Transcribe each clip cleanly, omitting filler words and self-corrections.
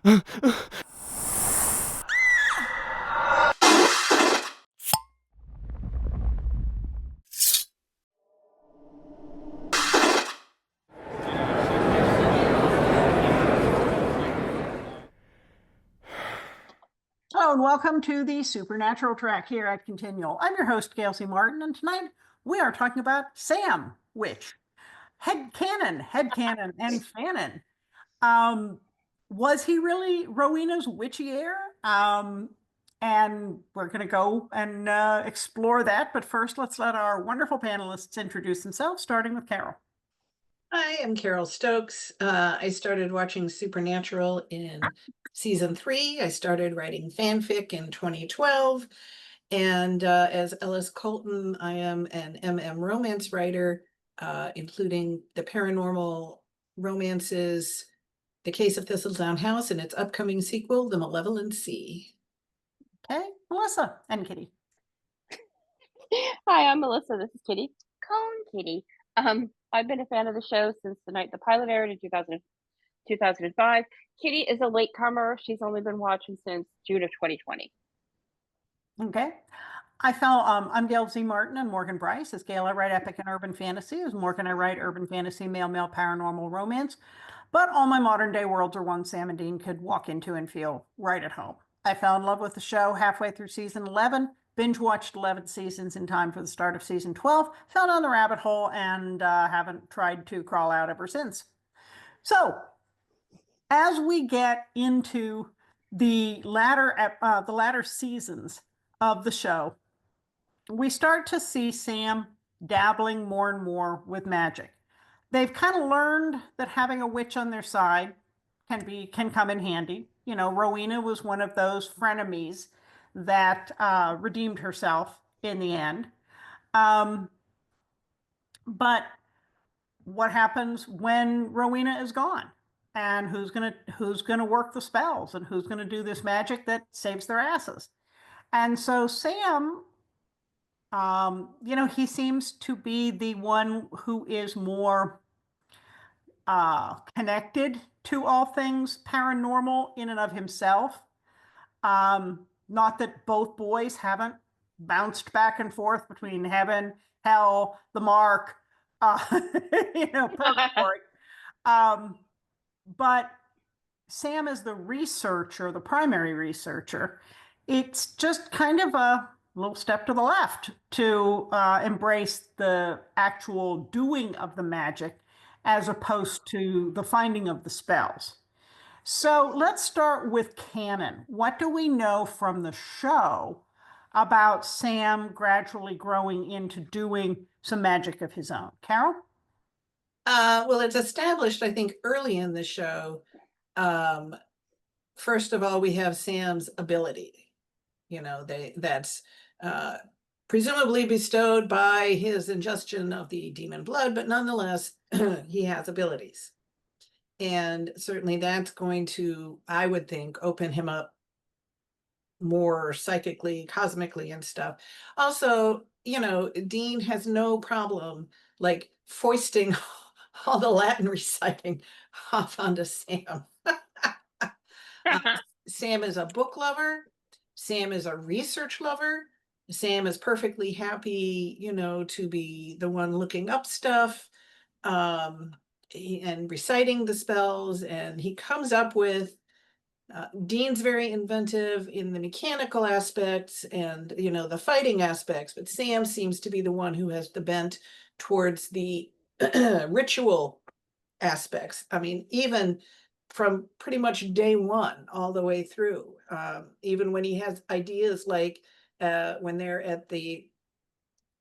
Hello and welcome to the Supernatural track here at Continual. I'm your host, Gail C. Martin, and tonight we are talking about Sam Witch. Headcanon, and Fanon. Was he really Rowena's witchy heir? And we're going to go and explore that. But first, let's let our wonderful panelists introduce themselves, starting with Carole. Hi, I'm Carole Stokes. I started watching Supernatural in season 3. I started writing fanfic in 2012. And as Ellis Colton, I am an MM romance writer, including the paranormal romances, The Case of Thistledown House, and its upcoming sequel, The Malevolent Sea. Okay, Melissa and Kitty. Hi, I'm Melissa. This is Kitty. Cone Kitty. I've been a fan of the show since the night the pilot aired in 2005. Kitty is a latecomer. She's only been watching since June of 2020. Okay. I'm Gail Z. Martin and Morgan Bryce. As Gail, I write epic and urban fantasy. As Morgan, I write urban fantasy, male paranormal romance. But all my modern day worlds are ones Sam and Dean could walk into and feel right at home. I fell in love with the show halfway through season 11, binge watched 11 seasons in time for the start of season 12, fell down the rabbit hole, and haven't tried to crawl out ever since. So, as we get into the latter seasons of the show, we start to see Sam dabbling more and more with magic. They've kind of learned that having a witch on their side can come in handy. You know, Rowena was one of those frenemies that redeemed herself in the end. But what happens when Rowena is gone? And who's gonna work the spells, and who's gonna do this magic that saves their asses? And so Sam, he seems to be the one who is more connected to all things paranormal in and of himself. Not that both boys haven't bounced back and forth between heaven, hell, the mark, purgatory. But Sam is the researcher, the primary researcher. It's just kind of a little step to the left to embrace the actual doing of the magic as opposed to the finding of the spells. So let's start with canon. What do we know from the show about Sam gradually growing into doing some magic of his own? Carole? Well, it's established, I think, early in the show. First of all, we have Sam's ability. You know, that's presumably bestowed by his ingestion of the demon blood, but nonetheless, he has abilities. And certainly that's going to, I would think, open him up more psychically, cosmically and stuff. Also, you know, Dean has no problem like foisting all the Latin reciting off onto Sam. Sam is a book lover. Sam is a research lover. Sam is perfectly happy, you know, to be the one looking up stuff and reciting the spells. And he comes up with, Dean's very inventive in the mechanical aspects and, you know, the fighting aspects, but Sam seems to be the one who has the bent towards the ritual aspects. I mean, even from pretty much day one all the way through, even when he has ideas like when they're at the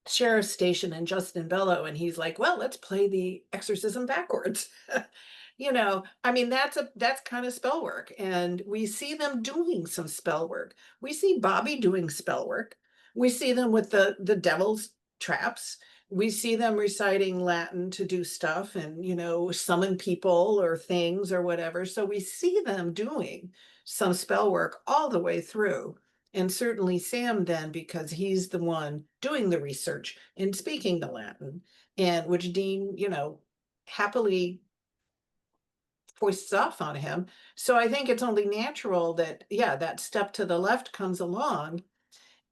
sheriff's station in Justin Bellow and he's like, well, let's play the exorcism backwards. You know, I mean, that's kind of spell work, and we see them doing some spell work. We see Bobby doing spell work. We see them with the devil's traps. We see them reciting Latin to do stuff and, you know, summon people or things or whatever. So we see them doing some spell work all the way through. And certainly Sam then, because he's the one doing the research and speaking the Latin, and which Dean, you know, happily foists off on him. So I think it's only natural that, yeah, that step to the left comes along.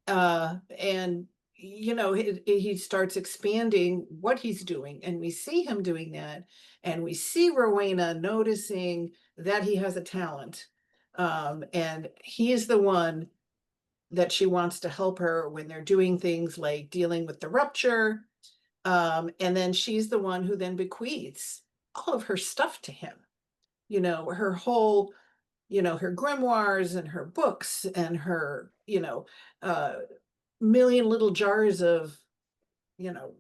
And he starts expanding what he's doing, and we see him doing that, and we see Rowena noticing that he has a talent. And he is the one that she wants to help her when they're doing things like dealing with the rupture. And then she's the one who then bequeaths all of her stuff to him. Her whole, her grimoires and her books and her, uh, million little jars of,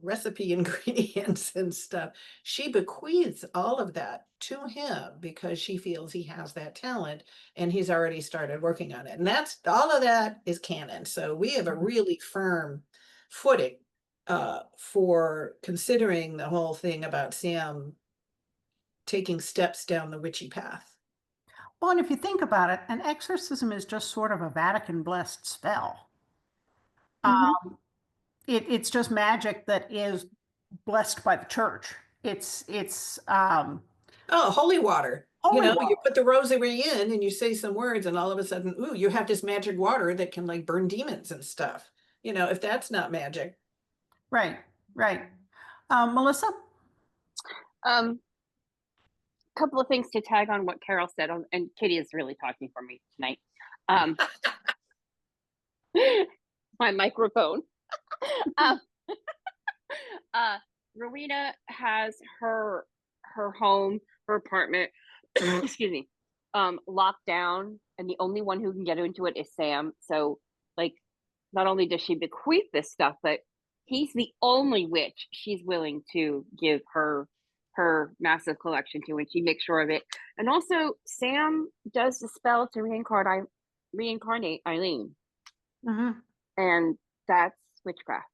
recipe ingredients and stuff. She bequeaths all of that to him because she feels he has that talent and he's already started working on it. And that's all of that is canon. So we have a really firm footing for considering the whole thing about Sam taking steps down the witchy path. Well, and if you think about it, an exorcism is just sort of a Vatican blessed spell. Mhm. It's just magic that is blessed by the church. It's Oh, holy water. holy You water. put the rosary in and you say some words, and all of a sudden, ooh, you have this magic water that can like burn demons and stuff. If that's not magic. Right, right. Melissa? Um, Couple of things to tag on what Carol said, and Kitty is really talking for me tonight. My microphone. um, Rowena has her home, her apartment, excuse me, locked down, and the only one who can get into it is Sam. So, like, not only does she bequeath this stuff, but he's the only witch she's willing to give her massive collection to, and she makes sure of it. And also, Sam does the spell to reincarnate Eileen, Mm-hmm. and that's witchcraft.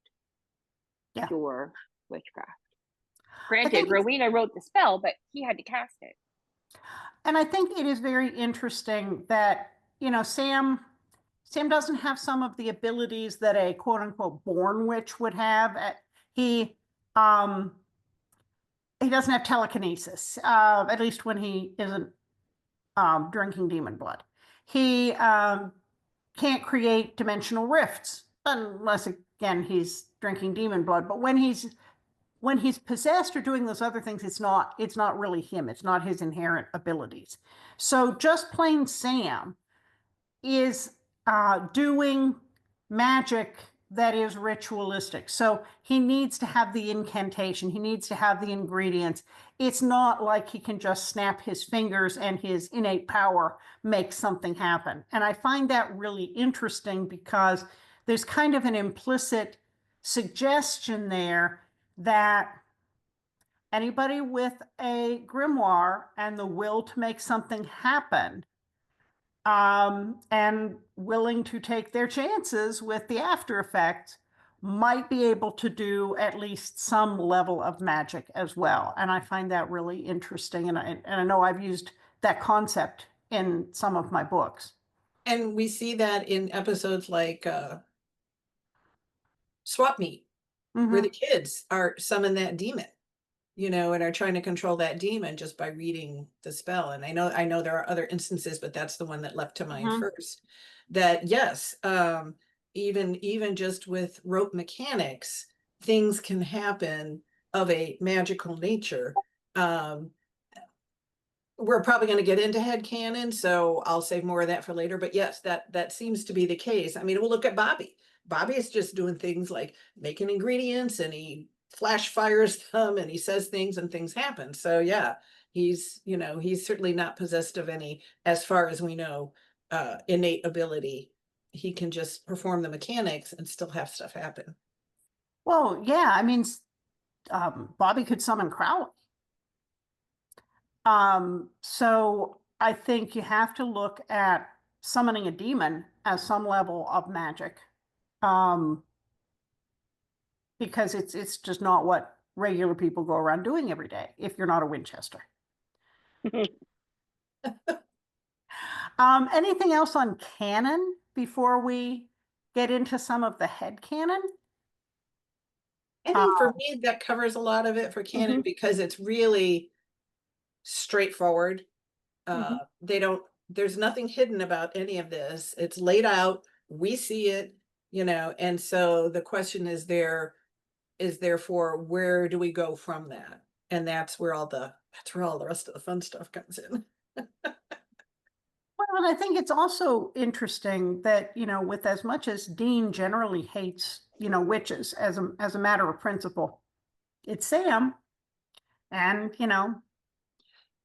Yeah. Pure witchcraft. I Granted, think Rowena wrote the spell, but he had to cast it. and I think it is very interesting that, Sam doesn't have some of the abilities that a quote unquote born witch would have. He um he doesn't have telekinesis, at least when he isn't drinking demon blood. He can't create dimensional rifts unless again he's drinking demon blood. But when he's possessed or doing those other things, it's not really him. It's not his inherent abilities. So just plain Sam is doing magic that is ritualistic. So he needs to have the incantation. He needs to have the ingredients. It's not like he can just snap his fingers and his innate power makes something happen. And I find that really interesting because there's kind of an implicit suggestion there that anybody with a grimoire and the will to make something happen and willing to take their chances with the after effects might be able to do at least some level of magic as well. And I find that really interesting. And I know I've used that concept in some of my books. And we see that in episodes like Swap Meet, where the Mm-hmm. kids are summon that demon, and are trying to control that demon just by reading the spell. And I know there are other instances, but that's the one that leapt to mind Mm-hmm. first. That yes, even just with rope mechanics, things can happen of a magical nature. Um, we're probably going to get into headcanon, so I'll save more of that for later. But yes, that seems to be the case. I mean, we'll look at Bobby. Bobby is just doing things like making ingredients, and he flash fires them, and he says things, and things happen. So yeah, he's certainly not possessed of any, as far as we know, innate ability. He can just perform the mechanics and still have stuff happen. Well, yeah, I mean, Bobby could summon Crowley. So I think you have to look at summoning a demon as some level of magic. Um, because it's just not what regular people go around doing every day if you're not a Winchester. Anything else on canon before we get into some of the head canon? I think for me, that covers a lot of it for canon Mhm. because it's really straightforward. Mhm. There's nothing hidden about any of this. It's laid out, we see it, and so the question is therefore, where do we go from that? And that's where all the rest of the fun stuff comes in. Well, and I think it's also interesting that, with as much as Dean generally hates, witches as a matter of principle, it's Sam. And,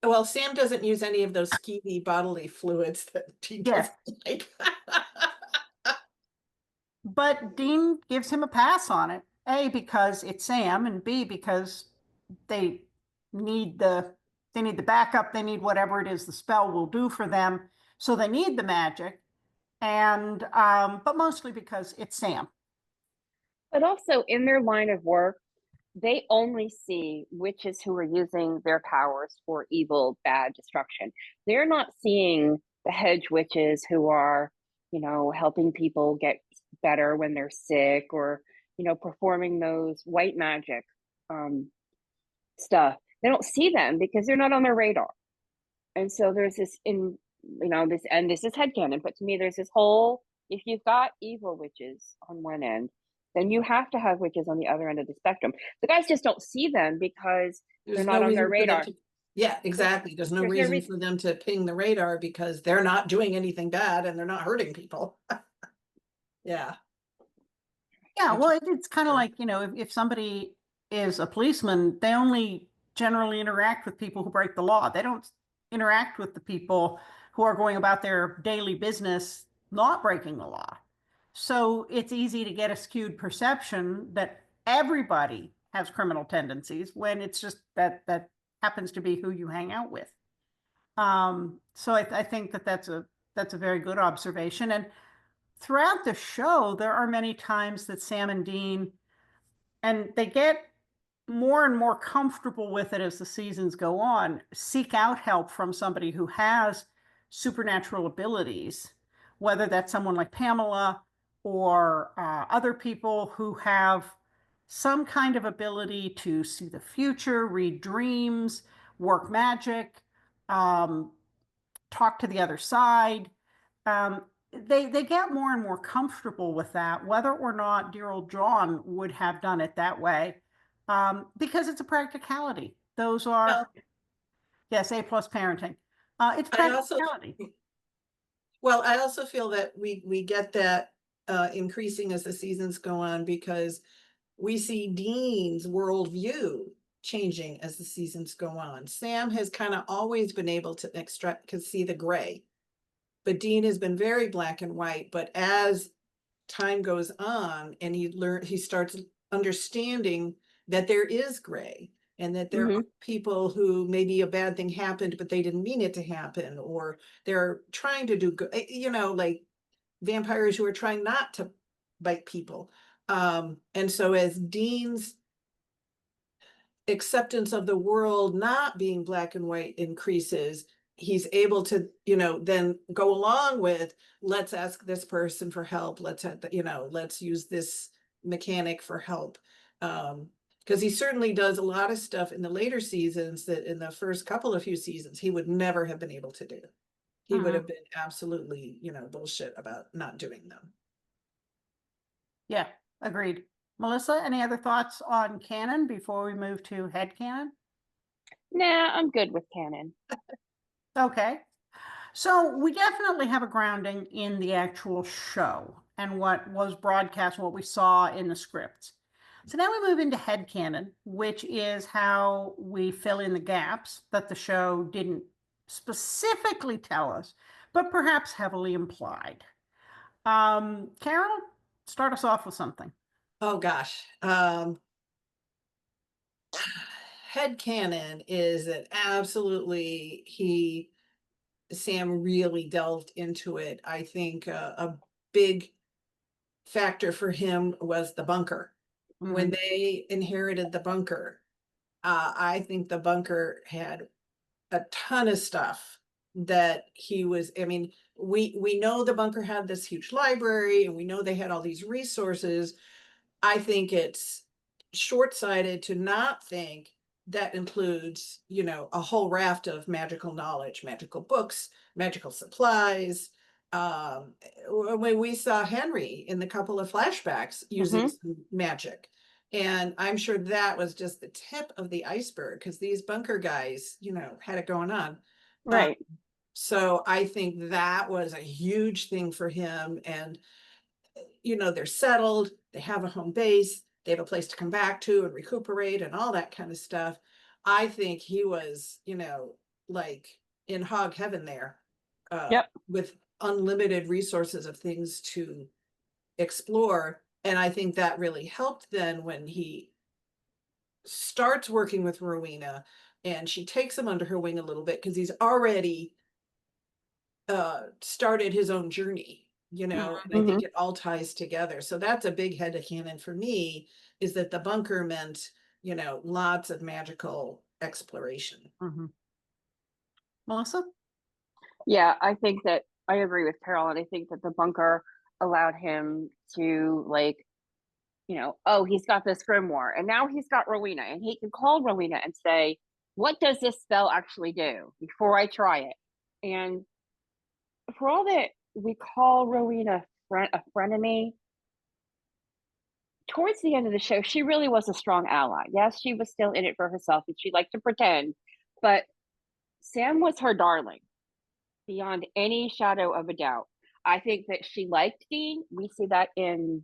Well, Sam doesn't use any of those skeevy bodily fluids that he yeah, doesn't like. but Dean gives him a pass on it. A, because it's Sam, and B, because they need the they need the backup, they need whatever it is the spell will do for them. So they need the magic. And but mostly because it's Sam. But also in their line of work, they only see witches who are using their powers for evil, bad destruction. They're not seeing the hedge witches who are, helping people get better when they're sick, or, performing those white magic stuff. They don't see them because they're not on their radar. And so there's this this is headcanon, but to me there's this whole, if you've got evil witches on one end, then you have to have witches on the other end of the spectrum. The guys just don't see them because they're There's not no on their reason for them radar. to, yeah, exactly. There's no There's no reason reason. for them to ping the radar because they're not doing anything bad and they're not hurting people. Yeah. Yeah, I well, can't- it's kind of like, if somebody is a policeman, they only generally interact with people who break the law. They don't interact with the people who are going about their daily business not breaking the law. So it's easy to get a skewed perception that everybody has criminal tendencies when it's just that happens to be who you hang out with. So I think that's a very good observation. And throughout the show, there are many times that Sam and Dean, and they get more and more comfortable with it as the seasons go on, seek out help from somebody who has supernatural abilities, whether that's someone like Pamela or other people who have some kind of ability to see the future, read dreams, work magic, um, talk to the other side. They get more and more comfortable with that, whether or not dear old John would have done it that way, because it's a practicality. Those are, Well, yes, A plus parenting. It's I also, practicality. well, I also feel that we get that increasing as the seasons go on because we see Dean's worldview changing as the seasons go on. Sam has kind of always been able to extract, to see the gray, but Dean has been very black and white. But as time goes on and he starts understanding that there is gray and that there are Hmm. people who maybe a bad thing happened, but they didn't mean it to happen, or they're trying to do good, like vampires who are trying not to bite people. And so as Dean's acceptance of the world not being black and white increases, he's able to, then go along with, let's ask this person for help. Let's use this mechanic for help. Because he certainly does a lot of stuff in the later seasons that in the first couple of few seasons he would never have been able to do. He would Mhm. have been absolutely, bullshit about not doing them. Yeah, agreed. Melissa, any other thoughts on canon before we move to head canon? Nah, I'm good with canon. Okay. So we definitely have a grounding in the actual show and what was broadcast, what we saw in the scripts. So now we move into headcanon, which is how we fill in the gaps that the show didn't specifically tell us, but perhaps heavily implied. Carol, start us off with something. Oh gosh. Headcanon is that absolutely Sam really delved into it. I think a big factor for him was the bunker. When Mhm. they inherited the bunker, I think the bunker had a ton of stuff that I mean, we know the bunker had this huge library and we know they had all these resources. I think it's short-sighted to not think that includes, you know, a whole raft of magical knowledge, magical books, magical supplies. When we saw Henry in the couple of flashbacks using some magic. And I'm sure that was just the tip of the iceberg, because these bunker guys, you know, had it going on. Right. So I think that was a huge thing for him. And, you know, they're settled, they have a home base, they have a place to come back to and recuperate and all that kind of stuff. I think he was, you know, like in hog heaven there, Yep. with unlimited resources of things to explore. And I think that really helped then when he starts working with Rowena and she takes him under her wing a little bit, because he's already started his own journey, you know, and I think it all ties together. So that's a big headcanon for me, is that the bunker meant, you know, lots of magical exploration. Melissa? Yeah, I think that I agree with Carol, and I think that the bunker allowed him to, like, you know, oh, he's got this grimoire, and now he's got Rowena, and he can call Rowena and say, what does this spell actually do before I try it? And for all that we call Rowena a frenemy, towards the end of the show, she really was a strong ally. Yes, she was still in it for herself, and she liked to pretend, but Sam was her darling, beyond any shadow of a doubt. I think that she liked Dean. We see that in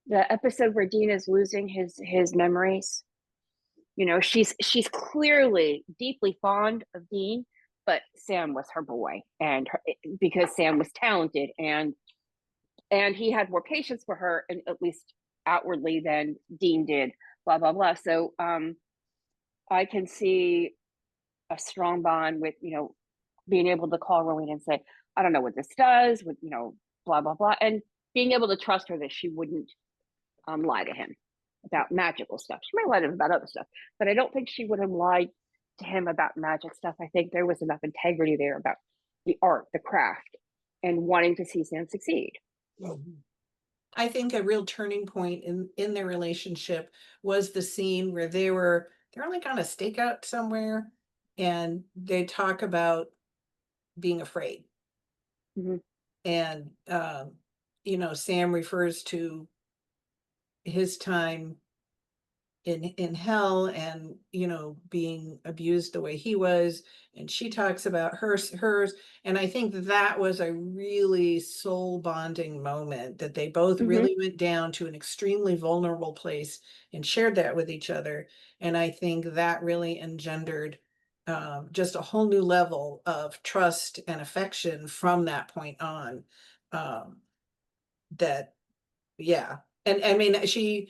the episode where Dean is losing his memories. You know, she's clearly deeply fond of Dean, but Sam was her boy, and because Sam was talented and he had more patience for her, and at least outwardly, than Dean did. Blah blah blah. So I can see a strong bond with, you know, being able to call Rowena and say, I don't know what this does, with, you know, blah blah blah, and being able to trust her that she wouldn't lie to him about magical stuff. She might lie to him about other stuff, but I don't think she would have lied to him about magic stuff. I think there was enough integrity there about the art, the craft, and wanting to see Sam succeed. I think a real turning point in their relationship was the scene where they're like on a stakeout somewhere, and they talk about being afraid. And you know, Sam refers to his time in hell, and, you know, being abused the way he was, and she talks about hers. And I think that was a really soul bonding moment, that they both really went down to an extremely vulnerable place and shared that with each other. And I think that really engendered just a whole new level of trust and affection from that point on. That, yeah. And I mean, she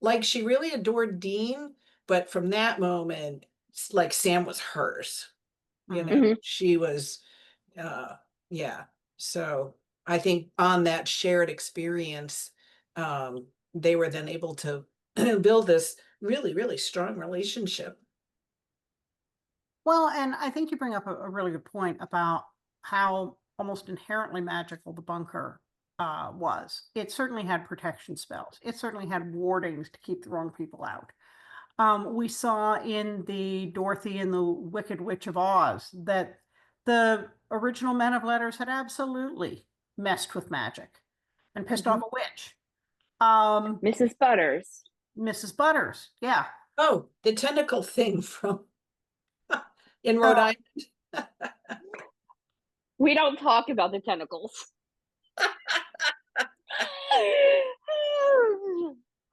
really adored Dean, but from that moment, like, Sam was hers. You know, she was, yeah. So I think on that shared experience, they were then able to build this really, really strong relationship. Well, and I think you bring up a really good point about how almost inherently magical the bunker was. It certainly had protection spells. It certainly had wardings to keep the wrong people out. We saw in the Dorothy and the Wicked Witch of Oz that the original Men of Letters had absolutely messed with magic and pissed off a witch. Mrs. Butters. Mrs. Butters, yeah. Oh, the tentacle thing from in Rhode Island. We don't talk about the tentacles.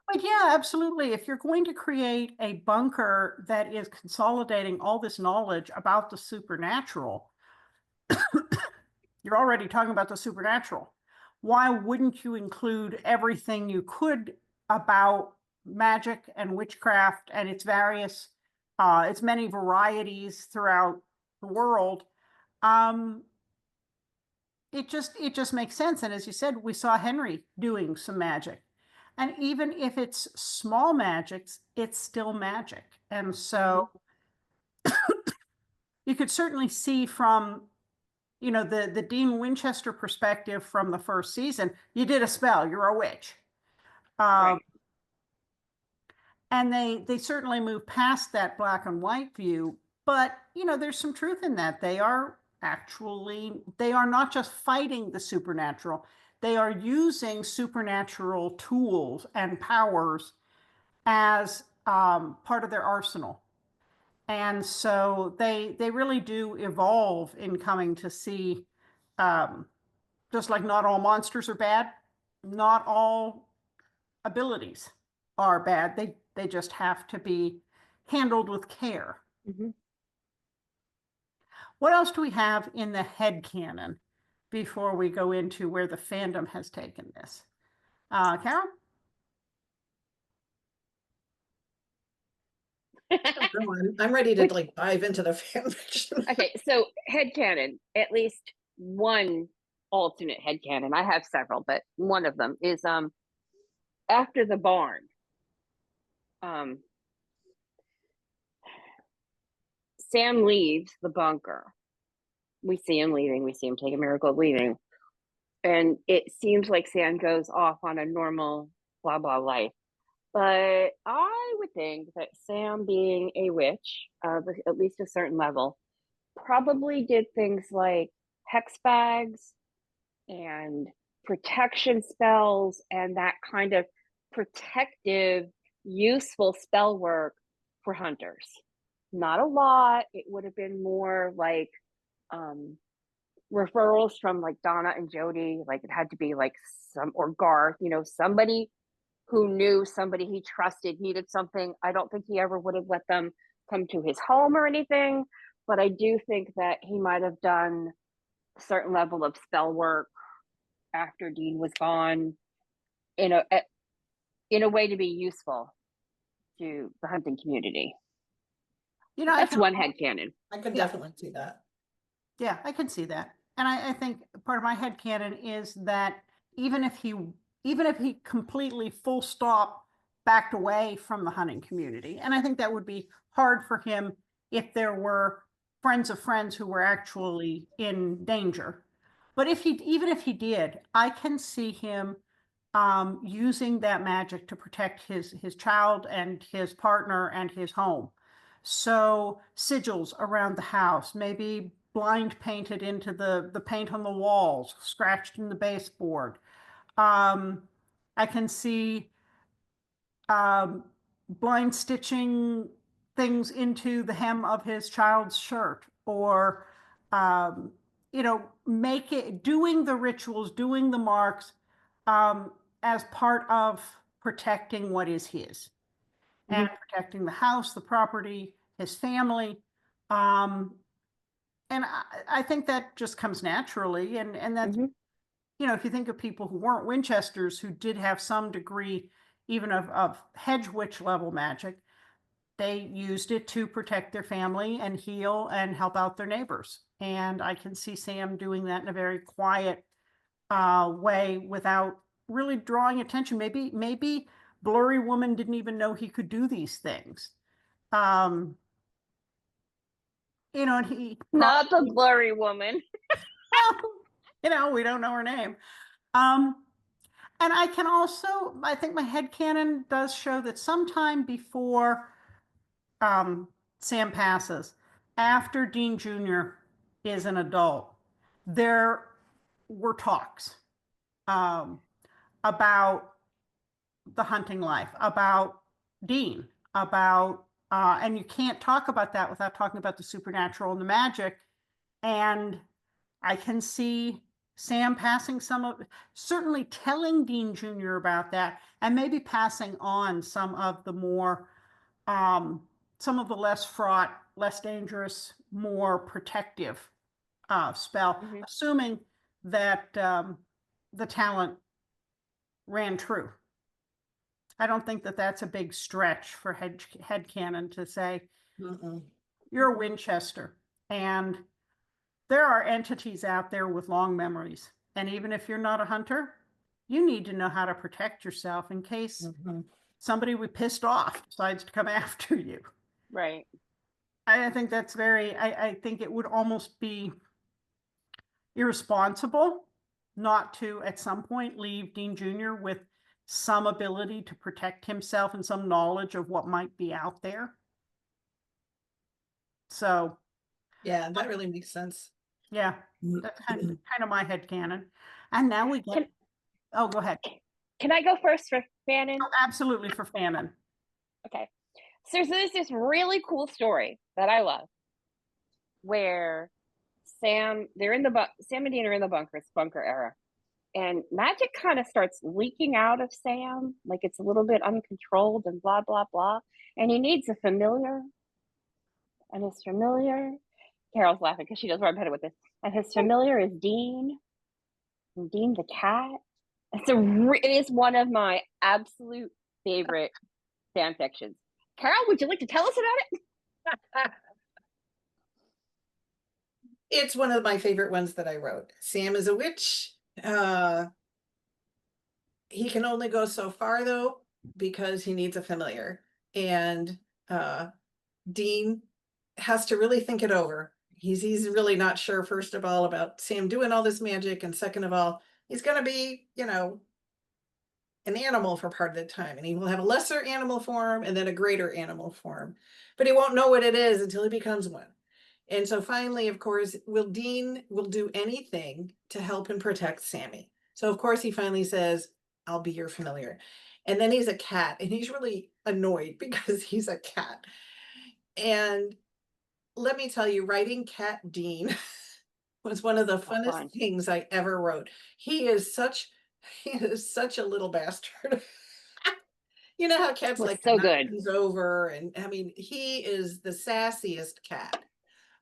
But yeah, absolutely. If you're going to create a bunker that is consolidating all this knowledge about the supernatural, you're already talking about the supernatural. Why wouldn't you include everything you could about magic and witchcraft and its many varieties throughout the world? It just makes sense. And as you said, we saw Henry doing some magic. And even if it's small magics, it's still magic. And so you could certainly see from, you know, the Dean Winchester perspective from the first season, you did a spell, you're a witch. Right. And they certainly move past that black and white view, but there's some truth in that. They are not just fighting the supernatural, they are using supernatural tools and powers as part of their arsenal. And so they really do evolve in coming to see, just like not all monsters are bad, not all abilities are bad. They just have to be handled with care. Mhm. What else do we have in the headcanon before we go into where the fandom has taken this? Carole? I'm ready to Which- like dive into the fan fiction. Okay, so headcanon, at least one alternate headcanon. I have several, but one of them is after the barn. Sam leaves the bunker. We see him leaving, we see him take a miracle of leaving. And it seems like Sam goes off on a normal blah blah life. But I would think that Sam, being a witch of at least a certain level, probably did things like hex bags and protection spells and that kind of protective, useful spell work for hunters. Not a lot. It would have been more like referrals from like Donna and Jody. Like it had to be like or Garth, somebody who knew somebody he trusted needed something. I don't think he ever would have let them come to his home or anything, but I do think that he might have done a certain level of spell work after Dean was gone in a way to be useful to the hunting community. That's one headcanon. I could definitely see that. Yeah, I can see that. And I think part of my headcanon is that even if he completely full stop backed away from the hunting community, and I think that would be hard for him if there were friends of friends who were actually in danger. But even if he did, I can see him using that magic to protect his child and his partner and his home. So sigils around the house, maybe blind painted into the paint on the walls, scratched in the baseboard. I can see blind stitching things into the hem of his child's shirt, or doing the rituals, doing the marks as part of protecting what is his, and protecting the house, the property, his family. And I think that just comes naturally. And that's, if you think of people who weren't Winchesters, who did have some degree even of hedge witch level magic, they used it to protect their family and heal and help out their neighbors. And I can see Sam doing that in a very quiet way without really drawing attention. Maybe Blurry Woman didn't even know he could do these things. And he Not the Blurry Woman. We don't know her name. And I think my headcanon does show that sometime before Sam passes, after Dean Jr. is an adult, there were talks about the hunting life, about Dean, and you can't talk about that without talking about the supernatural and the magic. And I can see Sam passing certainly telling Dean Jr. about that, and maybe passing on some of the less fraught, less dangerous, more protective spell, assuming that the talent ran true. I don't think that that's a big stretch for headcanon to say, you're a Winchester, and there are entities out there with long memories. And even if you're not a hunter, you need to know how to protect yourself in case somebody we pissed off decides to come after you. Right. I think that's I think it would almost be irresponsible not to, at some point, leave Dean Jr. with some ability to protect himself and some knowledge of what might be out there. So, Yeah, that really makes sense. yeah, that's kind of my headcanon. And now we get, oh, go ahead. Can I go first for Fannin? Oh, absolutely, for Fannin. Okay. So there's this really cool story that I love where Sam and Dean are in the bunker era. And magic kind of starts leaking out of Sam, like it's a little bit uncontrolled and blah, blah, blah. And he needs a familiar. And his familiar, Carole's laughing because she knows where I'm headed with this. And his familiar is Dean. And Dean the cat. It is one of my absolute favorite fan fictions. Carole, would you like to tell us about it? It's one of my favorite ones that I wrote. Sam is a witch. He can only go so far though, because he needs a familiar. And Dean has to really think it over. He's really not sure, first of all, about Sam doing all this magic, and second of all, he's gonna be, an animal for part of the time, and he will have a lesser animal form and then a greater animal form, but he won't know what it is until he becomes one. And so finally, of course, Dean will do anything to help and protect Sammy. So of course he finally says, I'll be your familiar. And then he's a cat, and he's really annoyed because he's a cat. And let me tell you, writing Cat Dean was one of the funnest things I ever wrote. He is such a little bastard. You know how cats like so to knock good. things over, and I mean, he is the sassiest cat.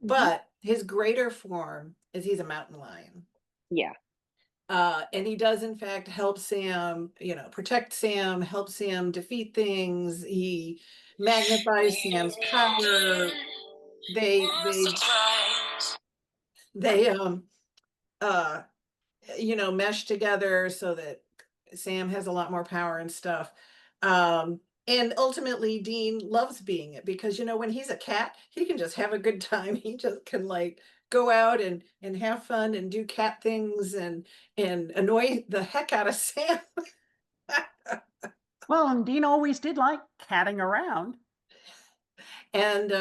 But his greater form is he's a mountain lion. Yeah. And he does in fact help Sam, protect Sam, help Sam defeat things. He magnifies Sam's power. They mesh together so that Sam has a lot more power and stuff. And ultimately Dean loves being it because, when he's a cat, he can just have a good time. He just can go out and have fun and do cat things and annoy the heck out of Sam. Well, and Dean always did like catting around. And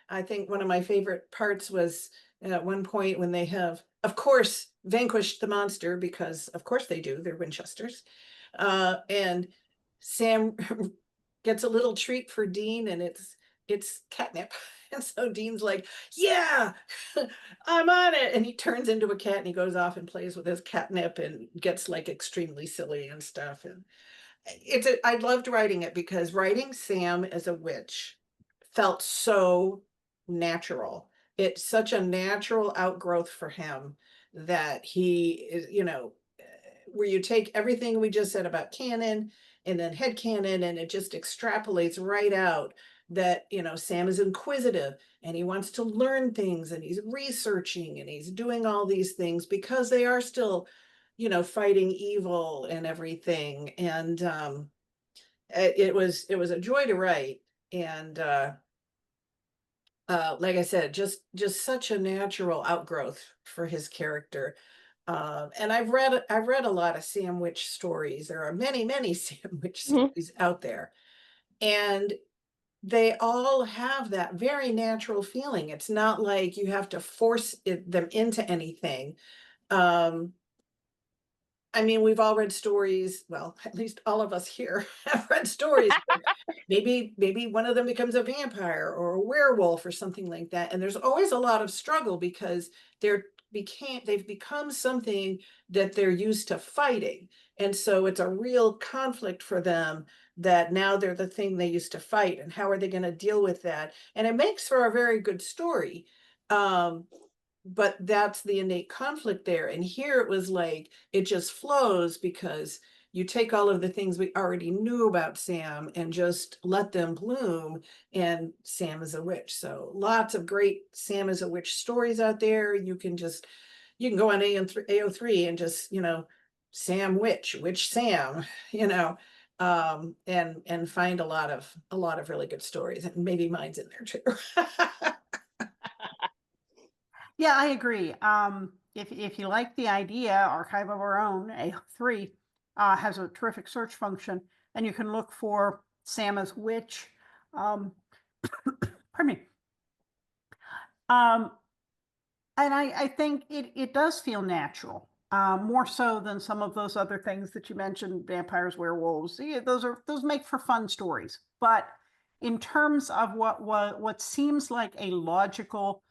I think one of my favorite parts was at one point when they have, of course, vanquished the monster, because of course they do, they're Winchesters. And Sam gets a little treat for Dean, and it's catnip. And so Dean's like, yeah, I'm on it. And he turns into a cat and he goes off and plays with his catnip and gets extremely silly and stuff. And I loved writing it because writing Sam as a witch felt so natural. It's such a natural outgrowth for him that he is, where you take everything we just said about canon and then head canon, and it just extrapolates right out that, Sam is inquisitive and he wants to learn things and he's researching and he's doing all these things because they are still, fighting evil and everything. And it was a joy to write. And like I said, just such a natural outgrowth for his character. And I've read a lot of Sam Witch stories. There are many Sam Witch stories out there, and they all have that very natural feeling. It's not like you have to force them into anything. I mean, we've all read stories. Well, at least all of us here have read stories. Maybe one of them becomes a vampire or a werewolf or something like that. And there's always a lot of struggle because they've become something that they're used to fighting. And so it's a real conflict for them that now they're the thing they used to fight. And how are they going to deal with that? And it makes for a very good story. But that's the innate conflict there. And here it was it just flows because you take all of the things we already knew about Sam and just let them bloom, and Sam is a witch. So lots of great Sam is a witch stories out there. You can go on AO3 and just, Sam witch Sam, and find a lot of really good stories, and maybe mine's in there too. Yeah, I agree. If you like the idea, Archive of Our Own, AO3, has a terrific search function, and you can look for Sam as witch. Pardon me. Um, and I think it does feel natural, more so than some of those other things that you mentioned, vampires, werewolves. Yeah, those make for fun stories. But in terms of what seems like a logical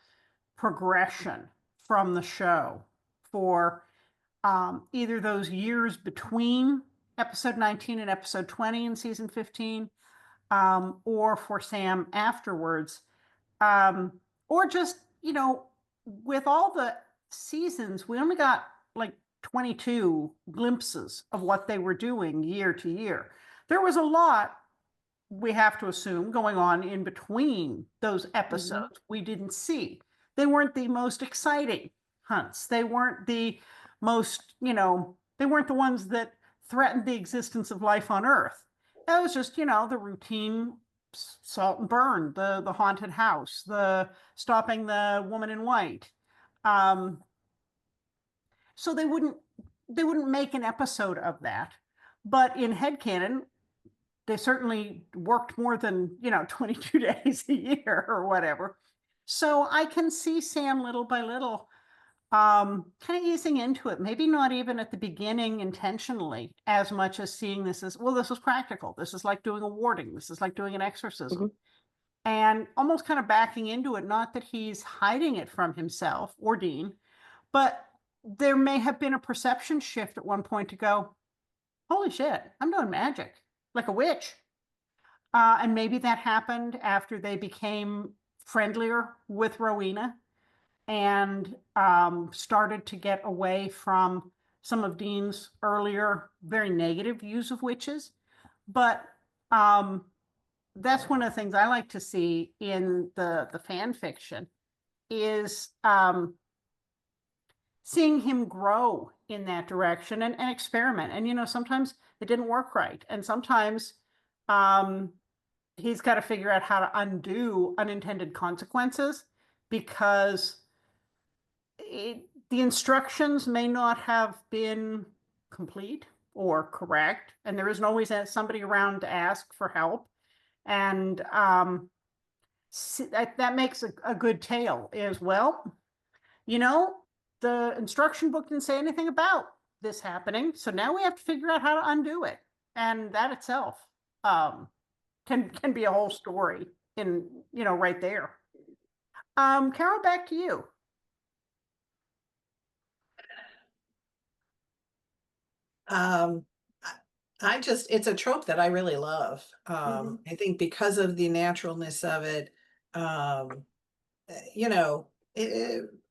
progression from the show for either those years between episode 19 and episode 20 in season 15, or for Sam afterwards, um, or just, with all the seasons, we only got like 22 glimpses of what they were doing year to year. There was a lot, we have to assume, going on in between those episodes we didn't see. They weren't the most exciting hunts. They weren't the most, they weren't the ones that threatened the existence of life on Earth. That was just, the routine salt and burn, the haunted house, the stopping the woman in white. Um, so they wouldn't make an episode of that. But in headcanon, they certainly worked more than 22 days a year or whatever. So I can see Sam little by little, kind of easing into it, maybe not even at the beginning intentionally, as much as seeing this as, well, this is practical, this is like doing a warding, this is like doing an exorcism, and almost kind of backing into it. Not that he's hiding it from himself or Dean, but there may have been a perception shift at one point to go, holy shit, I'm doing magic like a witch. And maybe that happened after they became friendlier with Rowena and started to get away from some of Dean's earlier very negative views of witches. But that's one of the things I like to see in the fan fiction is seeing him grow in that direction and experiment. And sometimes it didn't work right, and sometimes he's got to figure out how to undo unintended consequences, because the instructions may not have been complete or correct, and there isn't always somebody around to ask for help. And that makes a good tale as well. You know, the instruction book didn't say anything about this happening, so now we have to figure out how to undo it. And that itself can be a whole story in, right there. Carole, back to you. It's a trope that I really love. I think because of the naturalness of it, you know,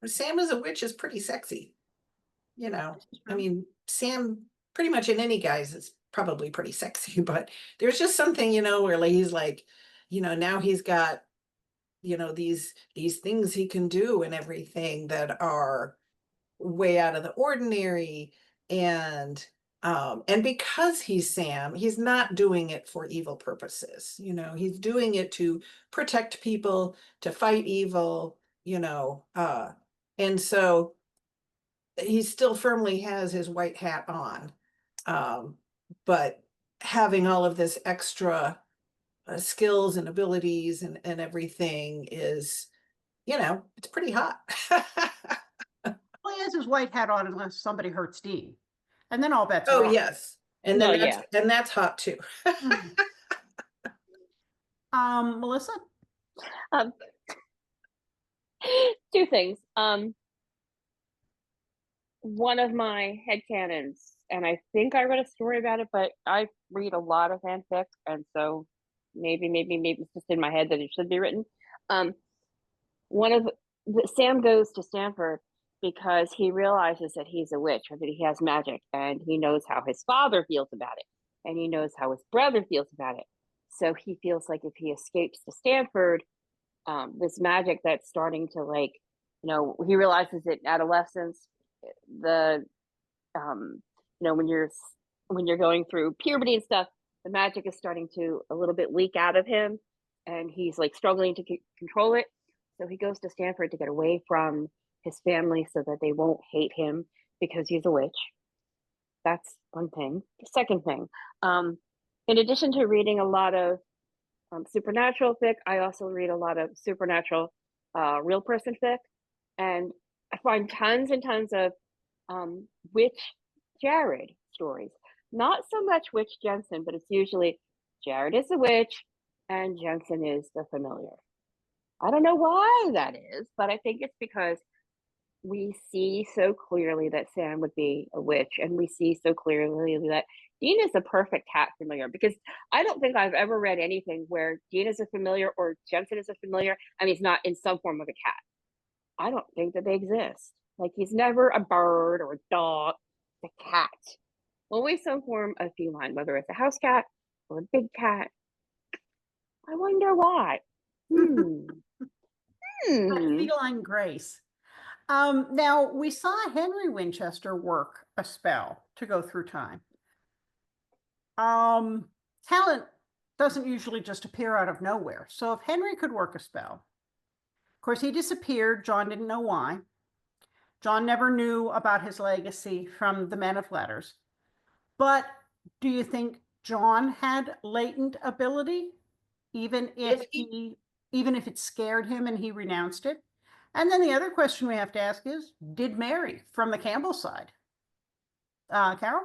Sam as a witch is pretty sexy. I mean, Sam pretty much in any guise is probably pretty sexy, but there's just something, where he's like, now he's got, these things he can do and everything that are way out of the ordinary. And because he's Sam, he's not doing it for evil purposes. He's doing it to protect people, to fight evil, and so he still firmly has his white hat on. But having all of this extra skills and abilities and everything is, it's pretty hot. Well, he has his white hat on unless somebody hurts Dean, and then all bets Oh are off. yes. And then Well, that's hot too. Melissa? Um, two things. One of my headcanons, and I think I read a story about it, but I read a lot of fanfic, and so maybe it's just in my head that it should be written. One of Sam goes to Stanford because he realizes that he's a witch, or that he has magic, and he knows how his father feels about it, and he knows how his brother feels about it. So he feels like if he escapes to Stanford, this magic that's starting to he realizes it in adolescence, the when you're going through puberty and stuff, the magic is starting to a little bit leak out of him, and he's like struggling to control it. So he goes to Stanford to get away from his family so that they won't hate him because he's a witch. That's one thing. The second thing, in addition to reading a lot of supernatural fic, I also read a lot of supernatural real person fic, and I find tons and tons of witch Jared stories. Not so much witch Jensen, but it's usually Jared is the witch and Jensen is the familiar. I don't know why that is, but I think it's because we see so clearly that Sam would be a witch, and we see so clearly that Dean is a perfect cat familiar, because I don't think I've ever read anything where Dean is a familiar or Jensen is a familiar. I mean, he's not in some form of a cat. I don't think that they exist. Like, he's never a bird or a dog, a cat. Always some form of feline, whether it's a house cat or a big cat. I wonder why. Feline grace. Now, we saw Henry Winchester work a spell to go through time. Talent doesn't usually just appear out of nowhere. So if Henry could work a spell, of course, he disappeared. John didn't know why. John never knew about his legacy from the men of letters. But do you think John had latent ability, even if it scared him and he renounced it? And then the other question we have to ask is, did Mary from the Campbell side? Carole?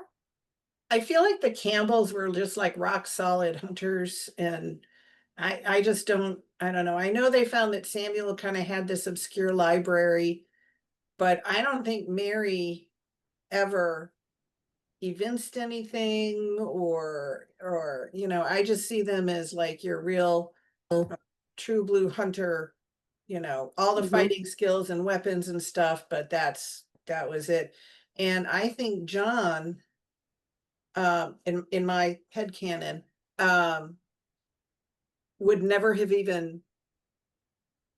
I feel like the Campbells were just like rock solid hunters, and I just I don't know. I know they found that Samuel kind of had this obscure library, but I don't think Mary ever evinced anything or I just see them as like your real true blue hunter, all the fighting skills and weapons and stuff, but that was it. And I think John, in my headcanon, would never have even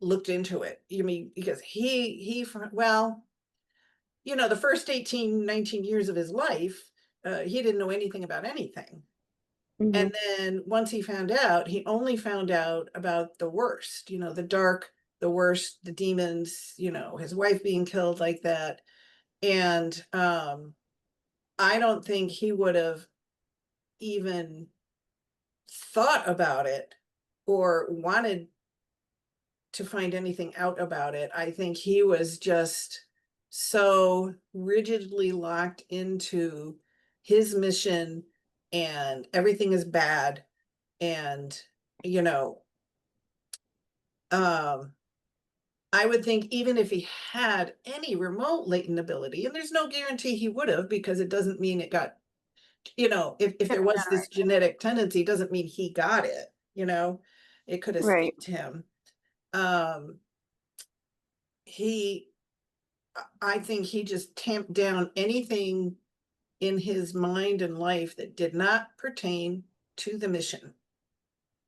looked into it. You mean, because the first 18, 19 years of his life, he didn't know anything about anything. And then once he found out, he only found out about the worst, the dark, the worst, the demons, his wife being killed like that. And I don't think he would have even thought about it or wanted to find anything out about it. I think he was just so rigidly locked into his mission, and everything is bad. And, I would think even if he had any remote latent ability, and there's no guarantee he would have, because it doesn't mean it got, if there was this genetic tendency, it doesn't mean he got it, it could have escaped him. I think he just tamped down anything in his mind and life that did not pertain to the mission.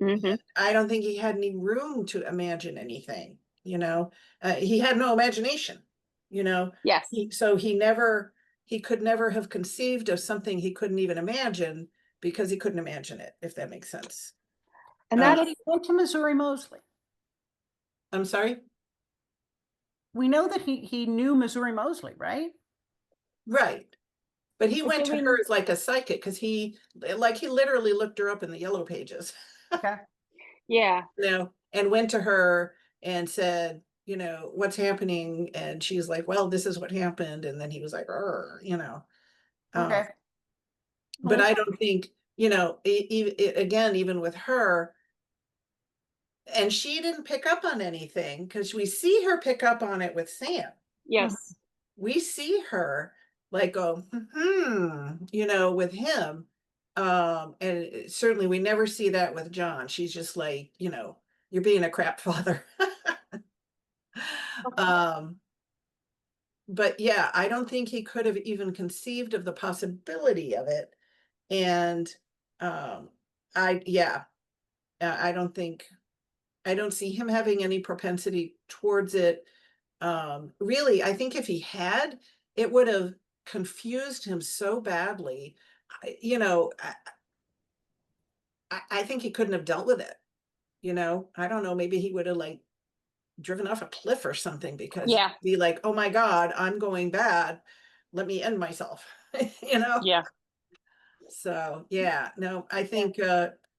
I don't think he had any room to imagine anything, he had no imagination, Yes. He could never have conceived of something he couldn't even imagine, because he couldn't imagine it, if that makes sense. And that he went to Missouri Mosley. I'm sorry? We know that he knew Missouri Mosley, right? Right. But he went to her as like a psychic, because he literally looked her up in the yellow pages. Okay. Yeah. And went to her and said, what's happening? And she's like, well, this is what happened. And then he was like, okay. But I don't think, even with her, and she didn't pick up on anything, because we see her pick up on it with Sam. Yes. We see her like go, with him. And certainly we never see that with John. She's just like, you're being a crap father. But yeah, I don't think he could have even conceived of the possibility of it. And I don't see him having any propensity towards it. Really, I think if he had, it would have confused him so badly. I think he couldn't have dealt with it. I don't know, maybe he would have like driven off a cliff or something, because be like, oh my God, I'm going bad. Let me end myself. you know? Yeah. So, yeah, no, I think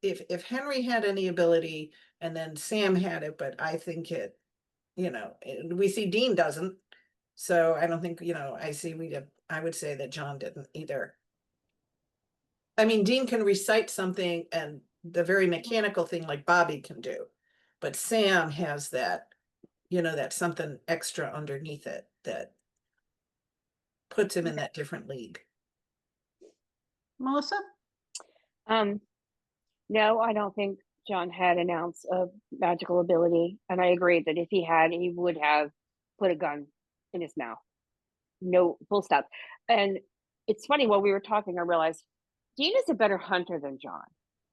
if Henry had any ability and then Sam had it, but I think it, we see Dean doesn't. So I don't think, I would say that John didn't either. I mean, Dean can recite something and the very mechanical thing like Bobby can do, but Sam has that, that something extra underneath it that puts him in that different league. Melissa? No, I don't think John had an ounce of magical ability, and I agree that if he had, he would have put a gun in his mouth. No, full stop. And it's funny, while we were talking, I realized Dean is a better hunter than John,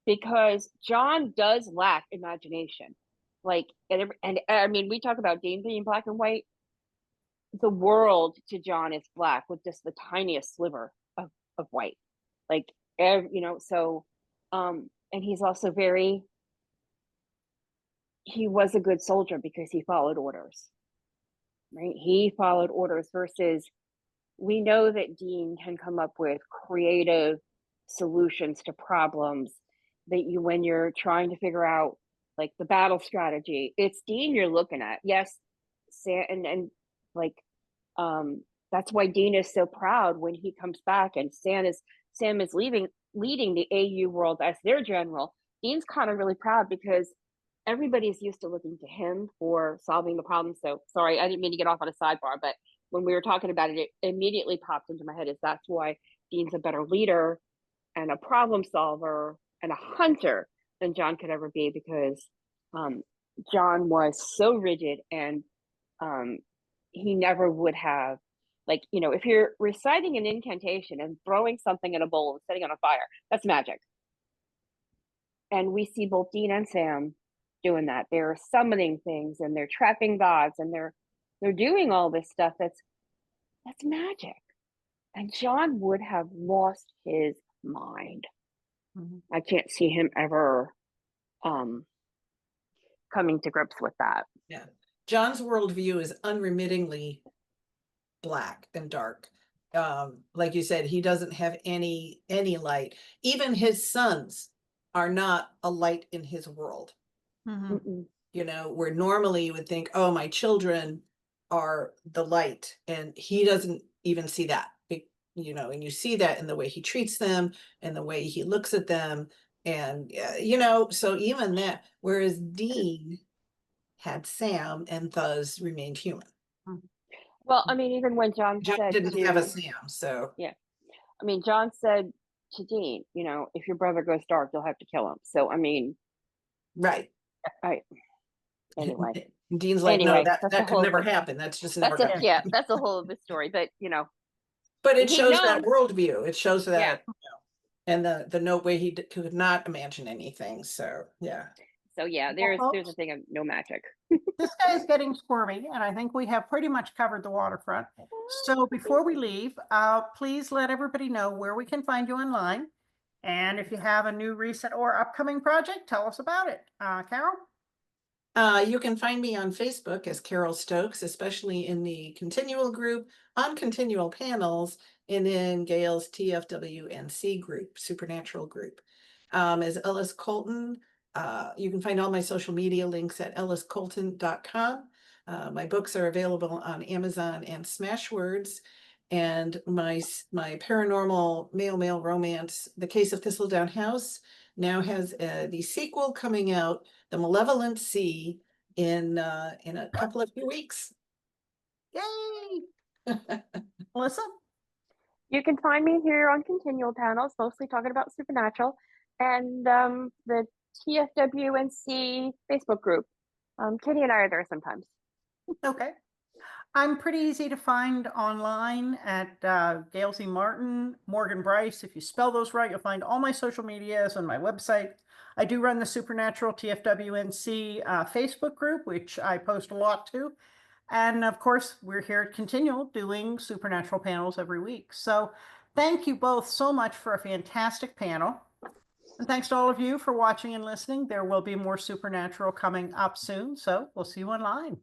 because John does lack imagination. Like, and I mean, we talk about Dean being black and white. The world to John is black with just the tiniest sliver of white. Like, so, and he's also he was a good soldier because he followed orders, right? He followed orders versus we know that Dean can come up with creative solutions to problems that when you're trying to figure out like the battle strategy, it's Dean you're looking at. Yes, Sam, and like that's why Dean is so proud when he comes back and Sam is leading the AU world as their general. Dean's kind of really proud because everybody's used to looking to him for solving the problem. So sorry, I didn't mean to get off on a sidebar, but when we were talking about it, it immediately popped into my head is that's why Dean's a better leader and a problem solver and a hunter than John could ever be, because John was so rigid and he never would have, like, if you're reciting an incantation and throwing something in a bowl and setting on a fire, that's magic. And we see both Dean and Sam doing that. They're summoning things and they're trapping gods and they're doing all this stuff that's magic. And John would have lost his mind. Mhm. I can't see him ever coming to grips with that. Yeah. John's worldview is unremittingly black and dark. Like you said, he doesn't have any light. Even his sons are not a light in his world. Mhm. Where normally you would think, oh, my children are the light, and he doesn't even see that. And you see that in the way he treats them and the way he looks at them, and so even that, whereas Dean had Sam and thus remained human. Well, I mean, even when John said didn't have a Sam, so yeah, I mean, John said to Dean, if your brother goes dark, you'll have to kill him. So I mean, right. Anyway. Dean's like, anyway, no, that could never happen. That's just never gonna happen. That's a whole other story. But but it shows that worldview. It shows that, yeah. and the no way he could not imagine anything. So yeah. So yeah, there's a thing of no magic. This guy is getting squirmy, and I think we have pretty much covered the waterfront. So before we leave, please let everybody know where we can find you online. And if you have a new, recent, or upcoming project, tell us about it. Carole? You can find me on Facebook as Carole Stokes, especially in the continual group, on continual panels, and in Gail's TFWNC group, Supernatural group. As Ellis Colton, you can find all my social media links at elliscolton.com. My books are available on Amazon and Smashwords. And my paranormal male romance, The Case of Thistledown House, now has the sequel coming out, The Malevolent Sea, in a couple of few weeks. Yay! Melissa? You can find me here on continual panels, mostly talking about supernatural, and the TFWNC Facebook group. Kitty and I are there sometimes. Okay. I'm pretty easy to find online at Gail Z. Martin, Morgan Bryce. If you spell those right, you'll find all my social medias and my website. I do run the Supernatural TFWNC Facebook group, which I post a lot to. And of course, we're here at Continual doing Supernatural panels every week. So thank you both so much for a fantastic panel. And thanks to all of you for watching and listening. There will be more Supernatural coming up soon, so we'll see you online.